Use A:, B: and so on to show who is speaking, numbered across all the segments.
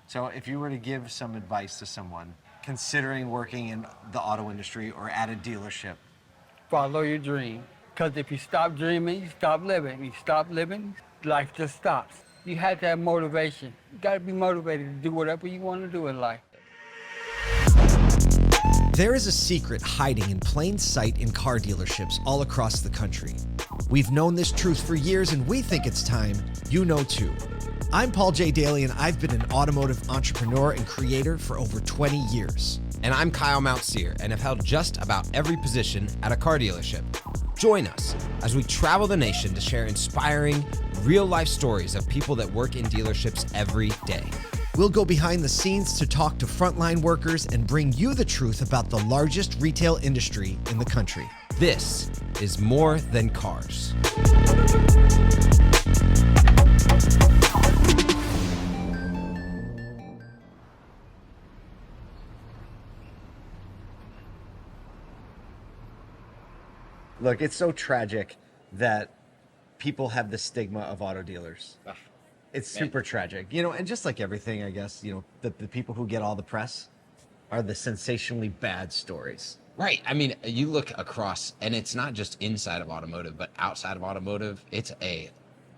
A: So if you were to give some advice to someone considering working in the auto industry or at a dealership,
B: Follow your dream. Because if you stop dreaming, you stop living. You stop living, life just stops. You have to have motivation. You got to be motivated to do whatever you want to do in life.
C: There is a secret hiding in plain sight in car dealerships all across the country. We've known this truth for years, and we think it's time you know too. I'm Paul J. Daly, and I've been an automotive entrepreneur and creator for over 20 years.
D: And I'm Kyle Mountseer, and have held just about every position at a car dealership. Join us as we travel the nation to share inspiring, real-life stories of people that work in dealerships every day.
C: We'll go behind the scenes to talk to frontline workers and bring you the truth about the largest retail industry in the country.
D: This is More Than Cars.
A: look, it's so tragic that people have the stigma of auto dealers. It's super tragic, you know, and just like everything, I guess, you know, the people who get all the press are the sensationally bad stories.
D: Right. I mean, you look across, and it's not just inside of automotive, but outside of automotive. It's a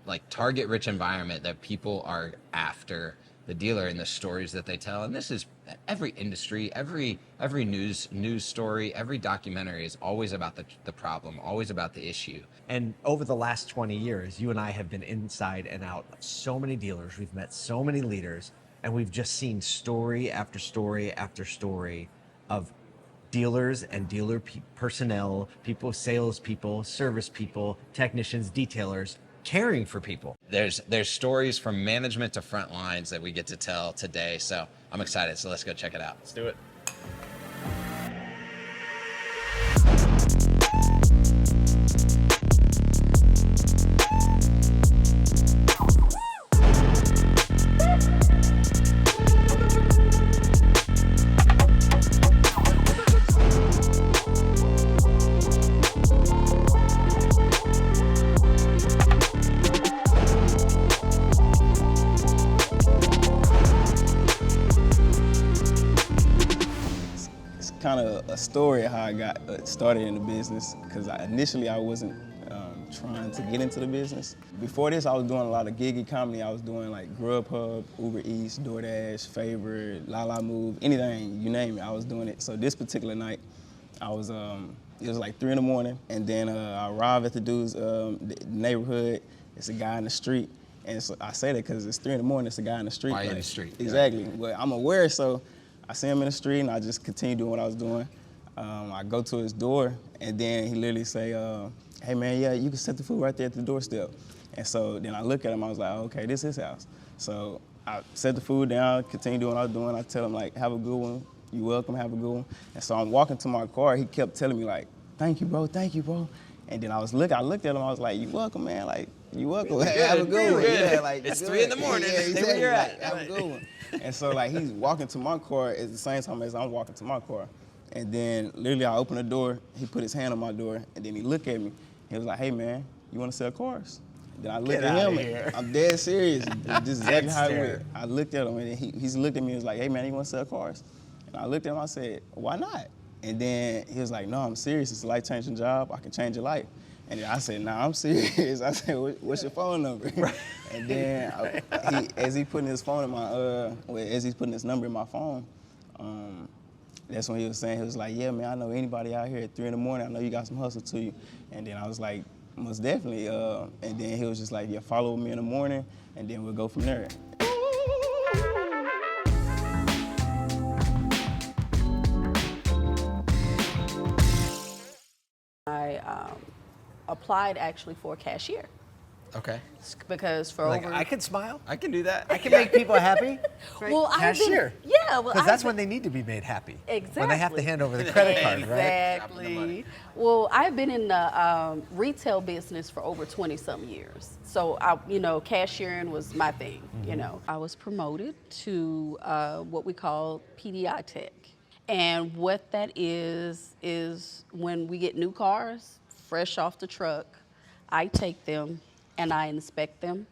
D: like target-rich environment that people are after the dealer and the stories that they tell. And this is every industry, every news story, every documentary is always about the problem, always about the issue.
A: And over the last 20 years, you and I have been inside and out of so many dealers. We've met so many leaders, and we've just seen story after story after story of dealers and dealer personnel, people, salespeople, service people, technicians, detailers, caring for people.
D: There's stories from management to front lines that we get to tell today. So I'm excited. So let's go check it out.
A: Let's do it.
E: Kind of a story of how I got started in the business, because initially I wasn't trying to get into the business. Before this, I was doing a lot of gig economy. I was doing like Grubhub, Uber Eats, DoorDash, Favorite, La Move, anything, you name it, I was doing it. So this particular night, I was, it was like 3 in the morning, and then I arrived at the dude's neighborhood. It's a guy in the street, and so I say that because it's 3 in the morning, it's a guy in the street.
D: Why in the street?
E: Exactly, but I'm aware, so I see him in the street, and I just continue doing what I was doing. I go to his door, and then he literally say, hey man, yeah, you can set the food right there at the doorstep. And so then I look at him, I was like, okay, this is his house. So I set the food down, continue doing what I was doing. I tell him like, have a good one, you welcome, have a good one. And so I'm walking to my car, he kept telling me like, thank you, bro. And then I looked at him, I was like, you welcome, man, like, you welcome, have a good one. Yeah, like,
D: it's 3 in the morning,
E: yeah,
D: stay where you're at.
E: Like, have a good one. And so like he's walking to my car at the same time as I'm walking to my car. And then literally I open the door, he put his hand on my door, and then he looked at me. He was like, hey man, you wanna sell cars? Then I looked at him, and I'm dead serious. This is exactly how it went. I looked at him, and he's looked at me and was like, hey man, you wanna sell cars? And I looked at him, I said, why not? And then he was like, no, I'm serious, it's a life-changing job, I can change your life. And then I said, nah, I'm serious. I said, what's your phone number? And then as he putting his phone in my, as he's putting his number in my phone, that's when he was saying, he was like, yeah, man, I know anybody out here at 3 in the morning, I know you got some hustle to you. And then I was like, most definitely. And then he was just like, yeah, follow me in the morning, and then we'll go from there.
F: I applied actually for a cashier
D: Okay.
F: because for
A: Like,
F: over
A: I can smile.
D: I can do that.
A: I can make people happy.
F: well,
A: Cashier.
F: well,
A: Because that's when they need to be made happy.
F: Exactly.
A: When they have to hand over the credit card, right?
F: Exactly. Well, I've been in the retail business for over 20-some years. So, cashiering was my thing, you know. I was promoted to what we call PDI tech. And what that is when we get new cars, fresh off the truck, I take them and I inspect them.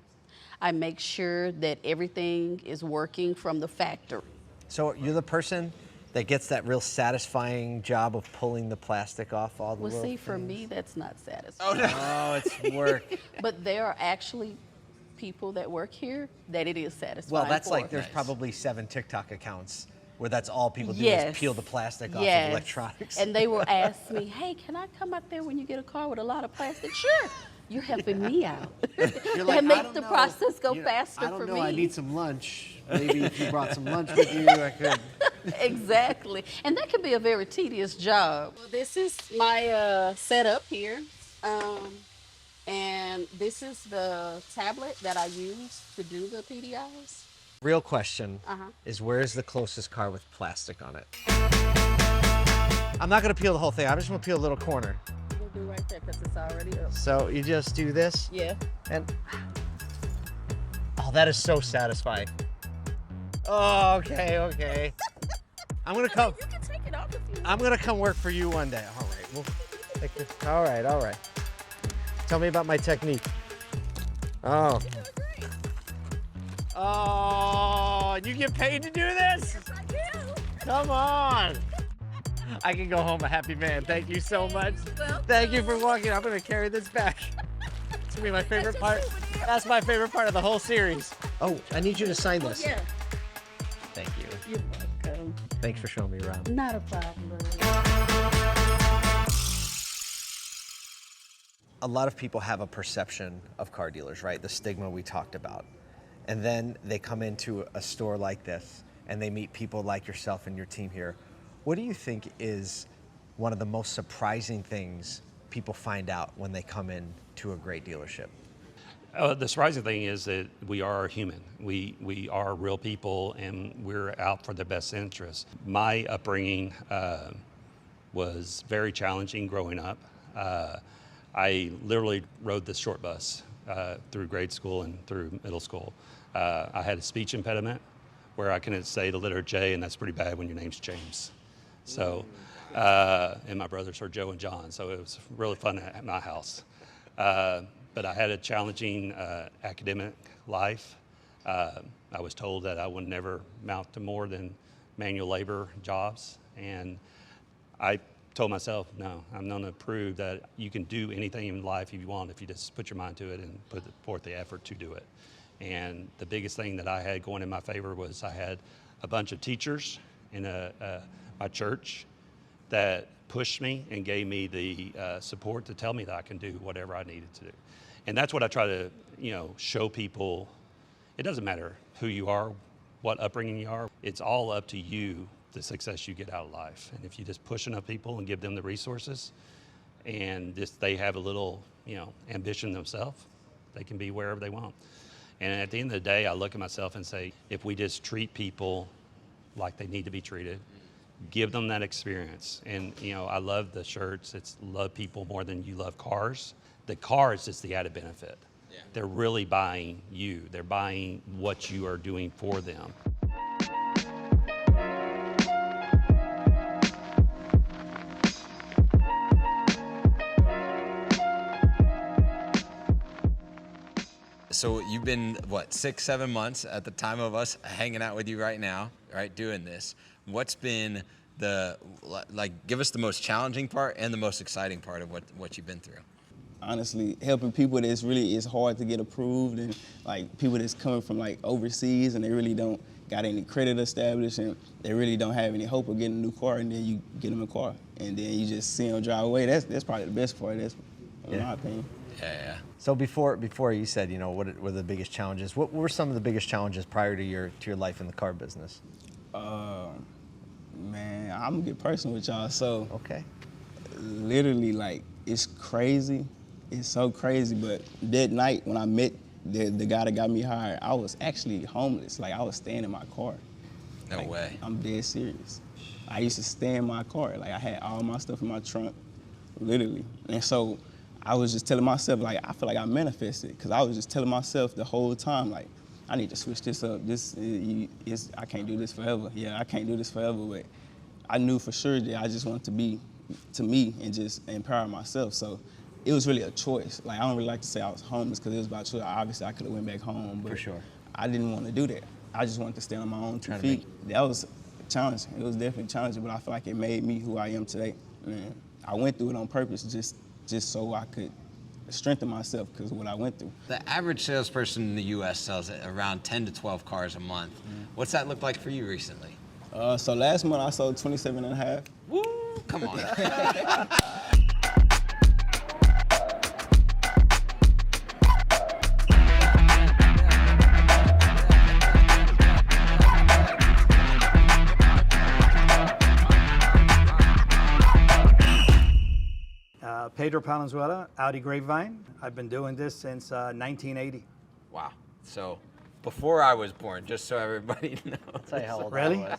F: I make sure that everything is working from the factory.
A: So you're the person that gets that real satisfying job of pulling the plastic off all the
F: Well,
A: little
F: see, for
A: things?
F: me, that's not satisfying.
A: Oh, it's work.
F: But there are actually people that work here that it is satisfying.
A: Well, that's
F: for.
A: like there's probably 7 TikTok accounts where that's all people do
F: Yes.
A: is peel the plastic off
F: Yes.
A: of electronics.
F: And they will ask me, hey, can I come out there when you get a car with a lot of plastic? Sure. You're helping me out.
A: You're like,
F: and
A: I
F: make
A: don't
F: the
A: know.
F: process go
A: You know,
F: faster
A: I don't
F: for
A: know,
F: me.
A: I need some lunch. Maybe if you brought some lunch with you, I could.
F: Exactly. And that can be a very tedious job. Well, this is my setup here. And this is the tablet that I use to do the PDIs.
A: Real question
F: Uh-huh.
A: is where's the closest car with plastic on it? I'm not gonna peel the whole thing. I'm just gonna peel a little corner.
F: We'll do right there because it's already up.
A: So you just do this,
F: Yeah.
A: and oh, that is so satisfying. Oh, okay. I'm gonna come.
F: You can take it off if you want.
A: I'm gonna come work for you one day. All right. Well, take this. All right. Tell me about my technique. Oh. Oh, you get paid to do this?
F: Yes, I do.
A: Come on. I can go home a happy man. Thank you so much.
F: Welcome.
A: Thank you for walking. I'm gonna carry this back. It's gonna be my favorite part. That's my favorite part of the whole series. Oh, I need you to sign this.
F: Yeah.
A: Thank you.
F: You're welcome.
A: Thanks for showing me around.
F: Not a problem.
A: A lot of people have a perception of car dealers, right? The stigma we talked about. And then they come into a store like this and they meet people like yourself and your team here. What do you think is one of the most surprising things people find out when they come in to a great dealership?
G: The surprising thing is that we are human. We are real people, and we're out for the best interest. My upbringing was very challenging growing up. I literally rode the short bus through grade school and through middle school. I had a speech impediment where I couldn't say the letter J, and that's pretty bad when your name's James. So, and my brothers are Joe and John, so it was really fun at my house. But I had a challenging academic life. I was told that I would never amount to more than manual labor jobs. And I told myself, no, I'm going to prove that you can do anything in life if you want, if you just put your mind to it and put forth the effort to do it. And the biggest thing that I had going in my favor was I had a bunch of teachers in my church that pushed me and gave me the support to tell me that I can do whatever I needed to do. And that's what I try to, show people. It doesn't matter who you are, what upbringing you are. It's all up to you, the success you get out of life. And if you just push enough people and give them the resources and just they have a little, ambition themselves, they can be wherever they want. And at the end of the day, I look at myself and say, if we just treat people like they need to be treated, give them that experience. And, I love the shirts. It's love people more than you love cars. The car is just the added benefit. Yeah. They're really buying you. They're buying what you are doing for them.
D: So you've been, 6-7 months at the time of us hanging out with you right now, right, doing this. What's been give us the most challenging part and the most exciting part of what you've been through?
E: Honestly, helping people that's really is hard to get approved, and like people that's coming from like overseas and they really don't got any credit established and they really don't have any hope of getting a new car, and then you get them a car and then you just see them drive away. That's probably the best part. That's in my opinion.
D: Yeah.
A: So before you said, what were the biggest challenges? What were some of the biggest challenges prior to your life in the car business?
E: Man, I'm gonna get personal with y'all. So
A: Okay.
E: literally, like, it's crazy. It's so crazy. But that night when I met the guy that got me hired, I was actually homeless. Like, I was staying in my car.
D: No way.
E: I'm dead serious. I used to stay in my car. Like, I had all my stuff in my trunk, literally. And so I was just telling myself, like, I feel like I manifested, because I was just telling myself the whole time, like, I need to switch this up. I can't do this forever. Yeah, I can't do this forever. But I knew for sure that I just wanted to be to me and just empower myself. So it was really a choice. Like, I don't really like to say I was homeless because it was about choice. Obviously, I could have went back home, but
A: For sure.
E: I didn't want to do that. I just wanted to stand on my own 2
A: Trying to
E: feet. That was challenging. It was definitely challenging, but I feel like it made me who I am today. And I went through it on purpose just so I could strengthen myself because of what I went through.
D: The average salesperson in the U.S. sells around 10 to 12 cars a month. What's that look like for you recently?
E: So last month I sold 27 and a half.
D: Woo! Come on.
H: Pedro Palenzuela, Audi Grapevine. I've been doing this since 1980.
D: Wow. So before I was born, just so everybody knows.
A: I'll tell you how old
H: Really?
A: I was.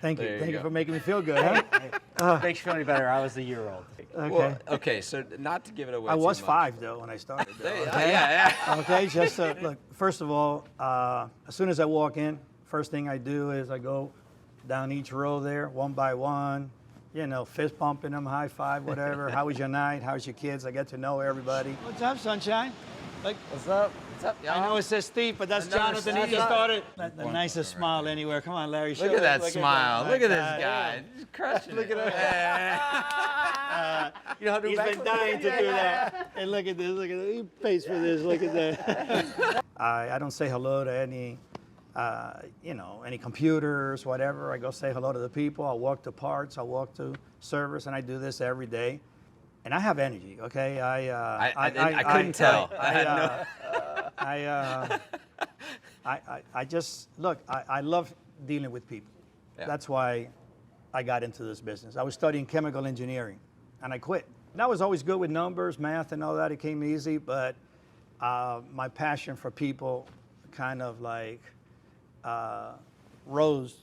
H: Thank you.
D: There you
H: Thank you
D: go.
H: for making me feel good, huh?
A: Makes you feel any better. I was a year old.
H: Okay.
D: Well, okay, so not to give it away
H: I
D: too
H: was
D: much.
H: 5 though when I started. Though,
D: Yeah, yeah.
H: Okay, just look. First of all, as soon as I walk in, first thing I do is I go down each row there, one by one. You know, fist pumping them, high five, whatever. How was your night? How's your kids? I get to know everybody. What's up, sunshine? Like,
A: What's up?
D: What's up, y'all?
H: I know it says Steve, but that's
D: Another
H: Jonathan. He
D: Steve.
H: just started. The nicest smile anywhere. Come on, Larry.
D: Look
H: show
D: at
H: it.
D: that smile. Look at this
H: that.
D: guy. Just crushing
H: Look
D: it.
H: at that.
A: You know how to do
H: He's been
A: backflips?
H: dying to do that. And look at this. Look at this. He pays for this. Look at that. I don't say hello to any, any computers, whatever. I go say hello to the people. I walk to parts. I walk to service, and I do this every day. And I have energy. Okay.
D: I couldn't tell.
H: I just look. I love dealing with people.
D: Yeah.
H: That's why I got into this business. I was studying chemical engineering, and I quit. And I was always good with numbers, math, and all that. It came easy, but my passion for people kind of like rose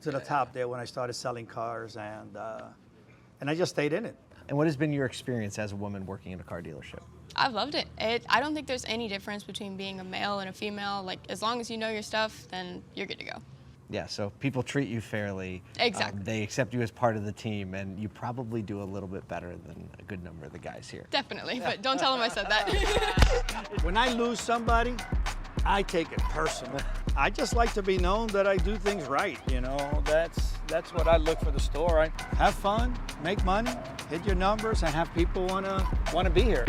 H: to the top there when I started selling cars, and I just stayed in it.
A: And what has been your experience as a woman working in a car dealership?
I: I've loved it. I don't think there's any difference between being a male and a female. Like, as long as you know your stuff, then you're good to go.
A: Yeah, so people treat you fairly.
I: Exactly.
A: They accept you as part of the team, and you probably do a little bit better than a good number of the guys here.
I: Definitely, but don't tell them I said that.
H: When I lose somebody, I take it personal. I just like to be known that I do things right, you know. That's what I look for the store. I have fun, make money, hit your numbers, and have people wanna be here.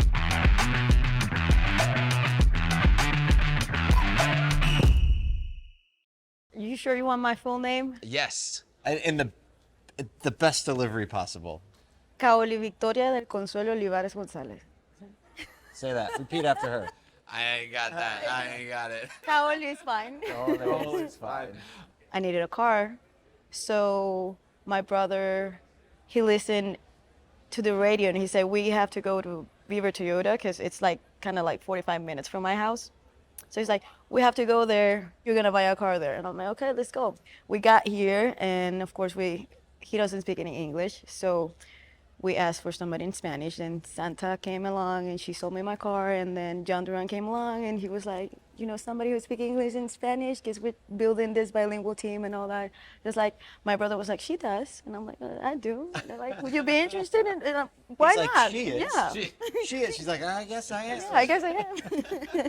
J: You sure you want my full name?
D: Yes.
A: In the best delivery possible.
J: Kaoli Victoria del Consuelo Olivares González.
A: Say that. Repeat after her.
D: I ain't got that. I ain't got it.
J: Kaoli is fine.
A: Oh, it's fine.
J: I needed a car, so my brother, he listened to the radio and he said, we have to go to Beaver Toyota because it's like kind of like 45 minutes from my house. So he's like, we have to go there. You're gonna buy a car there. And I'm like, okay, let's go. We got here, and of course he doesn't speak any English, so we asked for somebody in Spanish, and Santa came along and she sold me my car, and then John Duran came along and he was like, you know, somebody who speaks English and Spanish, because we're building this bilingual team and all that. Just like, my brother was like, she does. And I'm like, I do. And they're like, would you be interested? Why
A: He's like,
J: not?
A: she is.
J: Yeah.
A: She is. She's like, I guess I am.
J: Yeah, I guess I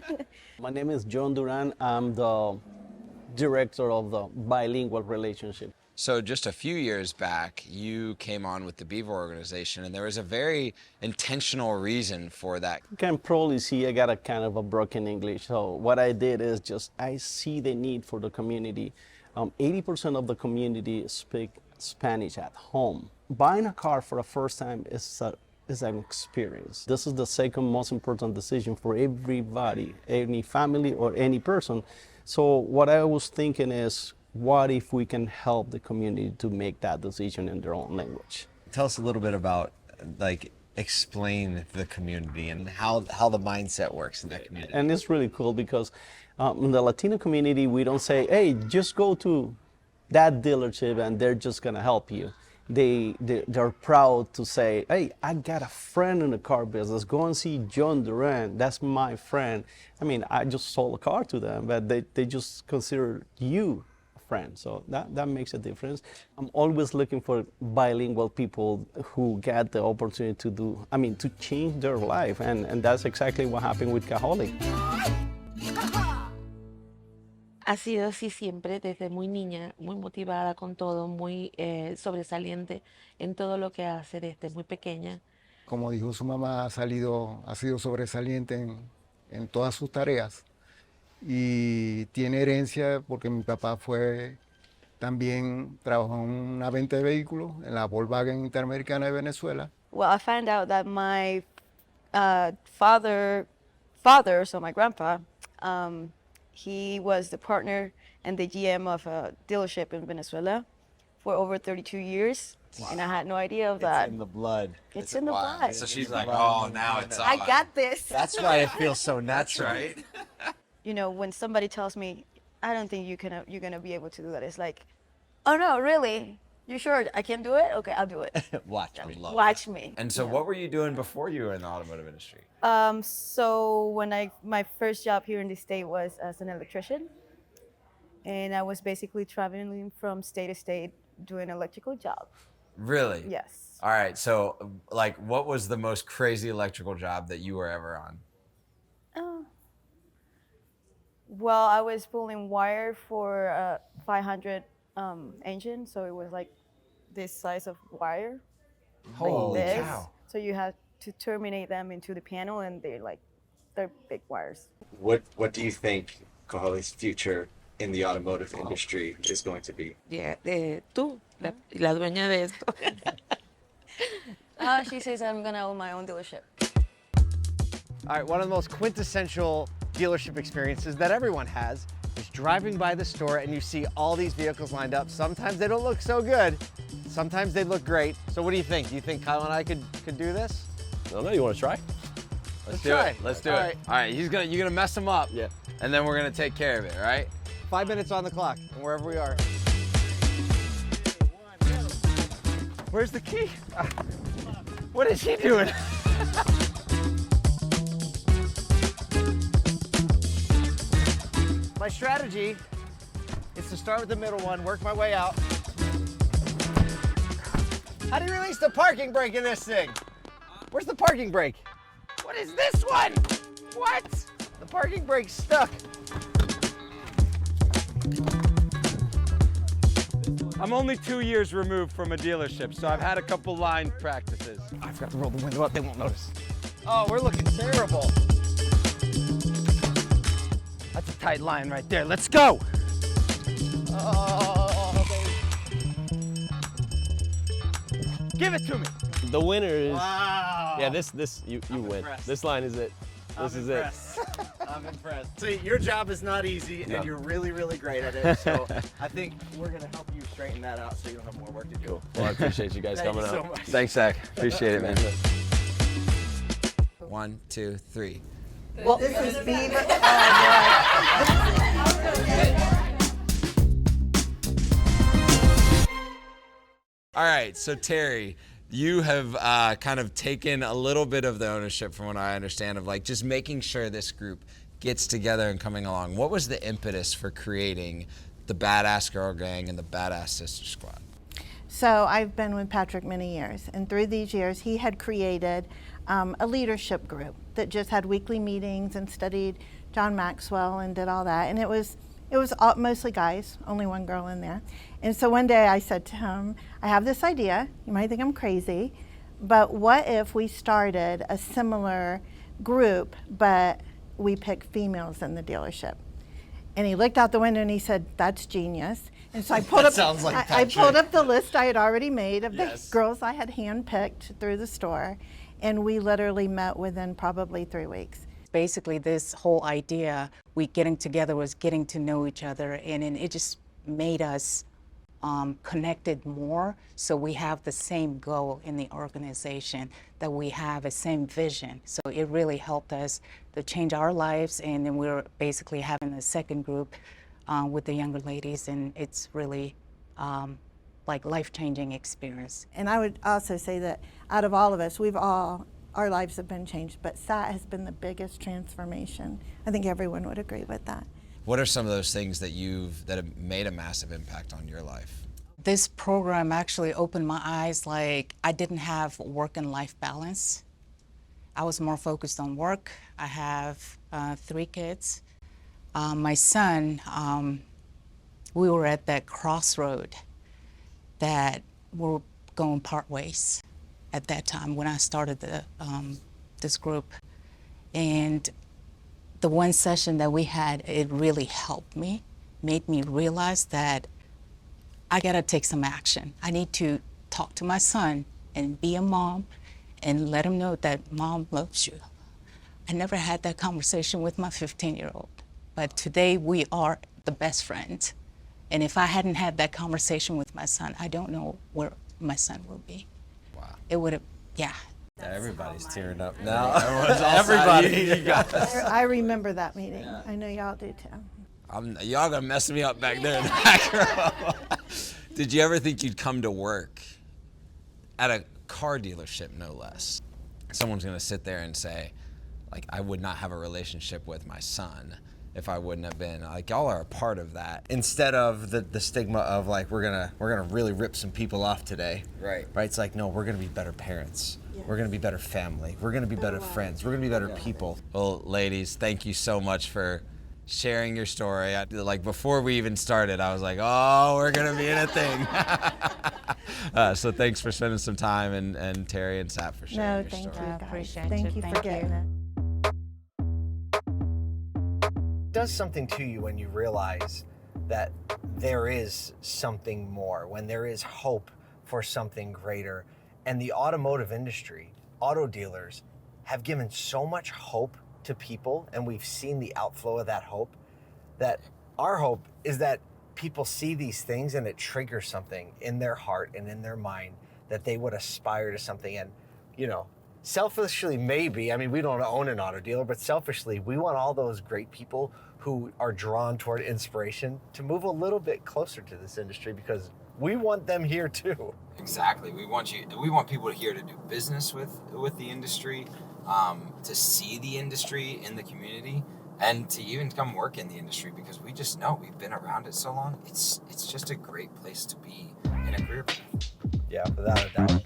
J: am.
K: My name is John Duran. I'm the director of the Bilingual relationship.
D: So just a few years back, you came on with the Beaver organization, and there was a very intentional reason for that.
K: You can probably see I got a kind of a broken English. So what I did is just, I see the need for the community. 80% of the community speak Spanish at home. Buying a car for the first time is an experience. This is the second most important decision for everybody, any family or any person. So what I was thinking is, what if we can help the community to make that decision in their own language?
A: Tell us a little bit about, like, explain the community and how the mindset works in that community.
K: And it's really cool because in the Latino community, we don't say, hey, just go to that dealership and they're just gonna help you. They're proud to say, hey, I got a friend in the car business. Go and see John Duran. That's my friend. I mean, I just sold a car to them, but they just consider you friend. So that makes a difference. I'm always looking for bilingual people who get the opportunity to change their life. And that's exactly what happened with Caholic.
L: Ha sido así siempre, desde muy niña, muy motivada con todo, muy sobresaliente en todo lo que hace desde muy pequeña.
M: Como dijo su mamá, ha sido sobresaliente en todas sus tareas y tiene herencia porque mi papá también trabajó en una venta de vehículos en la Volkswagen Interamericana de Venezuela.
J: Well, I found out that my father, so my grandpa, he was the partner and the GM of a dealership in Venezuela for over 32 years. Wow. And I had no idea of that.
A: It's in the blood.
J: It's in the blood.
D: So she's like, oh, now it's on.
J: I got this.
A: That's why it feels so natural.
D: That's right.
J: You know, when somebody tells me, I don't think you're gonna be able to do that, it's like, oh no, really? You sure I can do it? Okay, I'll do it.
A: Watch me.
J: Watch me.
N: And so what were you doing before you were in the automotive industry?
J: So when my first job here in the state was as an electrician, and I was basically traveling from state to state doing electrical jobs.
N: Really?
J: Yes.
N: All right. So, like, what was the most crazy electrical job that you were ever on?
J: Well, I was pulling wire for a 500 engine, so it was like this size of wire.
N: Holy
J: like this.
N: cow.
J: So you had to terminate them into the panel, and they're big wires.
C: What do you think Cajolic's future in the automotive industry is going to be?
L: Yeah, tú, la dueña de esto.
J: She says I'm gonna own my own dealership.
A: All right, one of the most quintessential dealership experiences that everyone has is driving by the store and you see all these vehicles lined up. Sometimes they don't look so good. Sometimes they look great. So what do you think? Do you think Kyle and I could do this?
O: I don't know. You want to try?
N: Let's do it. Let's do it.
A: Right.
N: All right. You're gonna mess him up.
O: Yeah.
N: And then we're gonna take care of it. All right.
A: 5 minutes on the clock, and wherever we are. Where's the key? What is he doing? My strategy is to start with the middle one, work my way out. How do you release the parking brake in this thing? Where's the parking brake? What is this one? What? The parking brake's stuck.
P: I'm only 2 years removed from a dealership, so I've had a couple line practices.
A: I forgot to roll the window up, they won't notice. Oh, we're looking terrible. That's a tight line right there. Let's go. Oh, baby. Give it to me.
O: The winner is.
A: Wow.
O: Yeah, you win.
A: Impressed.
O: This line is it. This is it.
A: I'm impressed. See, your job is not easy, and you're really, really great at it. So I think we're gonna help you straighten that out, so you don't have more work to do.
O: Cool. Well, I appreciate you guys
A: Thank
O: coming
A: you so
O: out.
A: much.
N: Thanks, Zach. Appreciate it, man. 1, 2, 3.
J: Well, this is Beaver.
N: All right, so Terry, you have kind of taken a little bit of the ownership, from what I understand, of like just making sure this group gets together and coming along. What was the impetus for creating the Badass Girl Gang and the Badass Sister Squad?
Q: So I've been with Patrick many years, and through these years he had created a leadership group that just had weekly meetings and studied John Maxwell and did all that. And it was mostly guys, only one girl in there. And so one day I said to him, I have this idea, you might think I'm crazy, but what if we started a similar group, but we pick females in the dealership? And he looked out the window and he said, that's genius. And so I pulled up,
A: sounds like
Q: I pulled up the list I had already made of
A: Yes.
Q: the girls I had handpicked through the store. And we literally met within probably 3 weeks.
R: Basically, this whole idea, we getting together was getting to know each other, and it just made us connected more. So we have the same goal in the organization, that we have a same vision. So it really helped us to change our lives, and then we're basically having a second group with the younger ladies, and it's really like life-changing experience.
Q: And I would also say that out of all of us, our lives have been changed, but SAT has been the biggest transformation. I think everyone would agree with that.
N: What are some of those things that have made a massive impact on your life?
R: This program actually opened my eyes. Like, I didn't have work and life balance. I was more focused on work. I have 3 kids. My son, we were at that crossroad that we're going part ways at that time when I started this group. And the one session that we had, it really helped me, made me realize that I gotta take some action. I need to talk to my son and be a mom and let him know that mom loves you. I never had that conversation with my 15-year-old, but today we are the best friends. And if I hadn't had that conversation with my son, I don't know where my son will be.
N: Wow.
R: It would have, yeah.
N: Everybody's tearing up now.
E: Everybody.
Q: I remember that meeting. Yeah. I know y'all do too.
N: Y'all gonna mess me up back there in the back row. Did you ever think you'd come to work at a car dealership, no less? Someone's gonna sit there and say, like, I would not have a relationship with my son if I wouldn't have been. Like, y'all are a part of that.
A: Instead of the stigma of like we're gonna really rip some people off today.
N: Right.
A: Right. It's like, no, we're gonna be better parents. Yeah. We're gonna be better family. We're gonna be better friends. We're gonna be better people.
N: Well, ladies, thank you so much for sharing your story. Like before we even started, I was like, oh, we're gonna be in a thing. So thanks for spending some time, and Terry and Sap for sharing your story.
Q: Thank you, guys.
L: Appreciate
Q: Thank you for getting it.
C: It does something to you when you realize that there is something more, when there is hope for something greater. And the automotive industry, auto dealers, have given so much hope to people, and we've seen the outflow of that hope, that our hope is that people see these things and it triggers something in their heart and in their mind that they would aspire to something. And, you know, selfishly, maybe, I mean, we don't own an auto dealer, but selfishly, we want all those great people who are drawn toward inspiration to move a little bit closer to this industry, because we want them here too.
N: Exactly. We want people here to do business with the industry, to see the industry in the community, and to even come work in the industry, because we just know we've been around it so long. It's just a great place to be in a career path.
C: Yeah, without a doubt.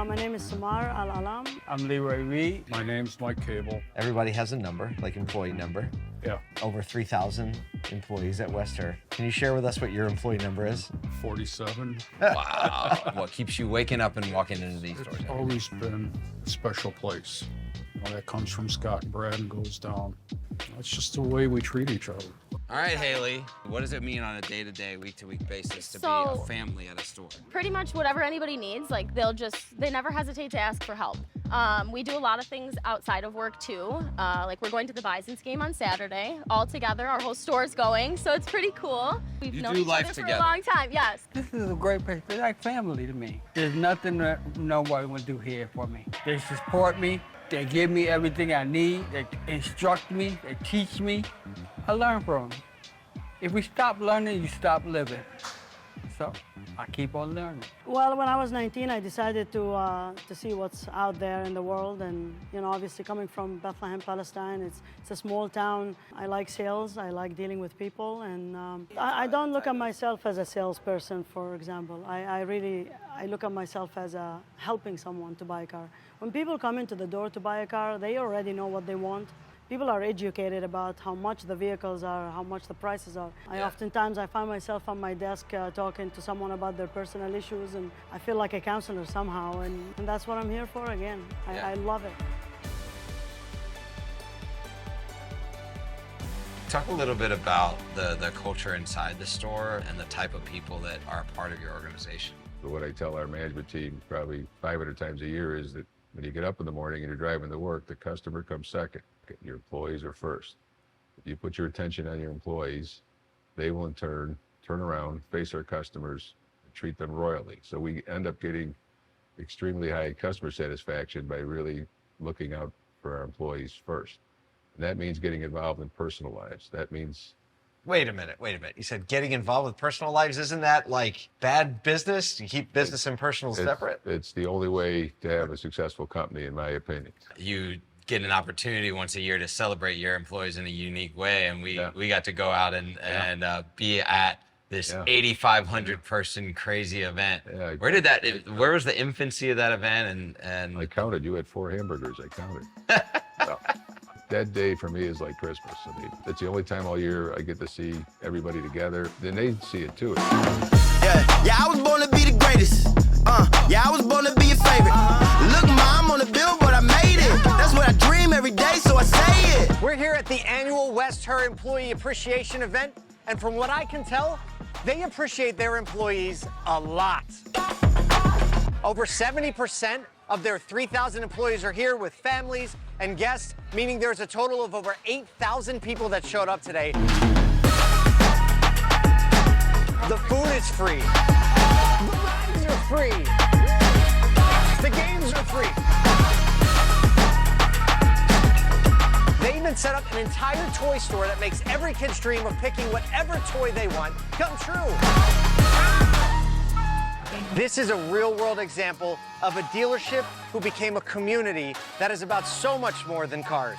S: My name is Samar Al-Alam.
B: I'm Leroy Reed.
P: My name's Mike Cable.
A: Everybody has a number, like employee number.
P: Yeah.
A: Over 3,000 employees at Wester. Can you share with us what your employee number is?
P: 47.
N: Wow. What keeps you waking up and walking into these doors?
P: It's always been a special place. You know, that comes from Scott and Brad and goes down. It's just the way we treat each other.
N: All right, Haley, what does it mean on a day-to-day, week-to-week basis to be a family at a store?
T: Pretty much whatever anybody needs, like they never hesitate to ask for help. We do a lot of things outside of work too. Like we're going to the Bison's game on Saturday. All together, our whole store's going, so it's pretty cool. We've known each other for a long time, yes.
B: This is a great place. It's like family to me. There's nothing that nobody will do here for me. They support me. They give me everything I need. They instruct me. They teach me. I learn from them. If we stop learning, you stop living. So I keep on learning.
S: Well, when I was 19, I decided to see what's out there in the world, and you know, obviously coming from Bethlehem, Palestine, it's a small town. I like sales. I like dealing with people, and I don't look at myself as a salesperson, for example. I look at myself as helping someone to buy a car. When people come into the door to buy a car, they already know what they want. People are educated about how much the vehicles are, how much the prices are. Oftentimes I find myself on my desk talking to someone about their personal issues, and I feel like a counselor somehow, and that's what I'm here for again. I love it.
N: Talk a little bit about the culture inside the store and the type of people that are a part of your organization.
U: So what I tell our management team probably 500 times a year is that when you get up in the morning and you're driving to work, the customer comes second. Your employees are first. If you put your attention on your employees, they will in turn turn around, face our customers, and treat them royally. So we end up getting extremely high customer satisfaction by really looking out for our employees first. And that means getting involved in personal lives. That means
A: Wait a minute. You said getting involved with personal lives, isn't that like bad business? You keep business and personal separate?
U: It's the only way to have a successful company, in my opinion.
D: You get an opportunity once a year to celebrate your employees in a unique way, and we got to go out and be at this 8,500 person crazy event.
U: Yeah,
D: Where was the infancy of that event? And
U: I counted. You had 4 hamburgers. I counted. No. That day for me is like Christmas. I mean, it's the only time all year I get to see everybody together. Then they see it too.
F: Yeah, I was born to be the greatest. Yeah, I was born to be your favorite. Look, Mom, on the billboard, I made it. That's what I dream every day, so I say it.
C: We're here at the annual West Her Employee Appreciation event, and from what I can tell, they appreciate their employees a lot. Over 70% of their 3,000 employees are here with families and guests, meaning there's a total of over 8,000 people that showed up today. The food is free. The rides are free. The games are free. They even set up an entire toy store that makes every kid's dream of picking whatever toy they want come true. This is a real-world example of a dealership who became a community that is about so much more than cars.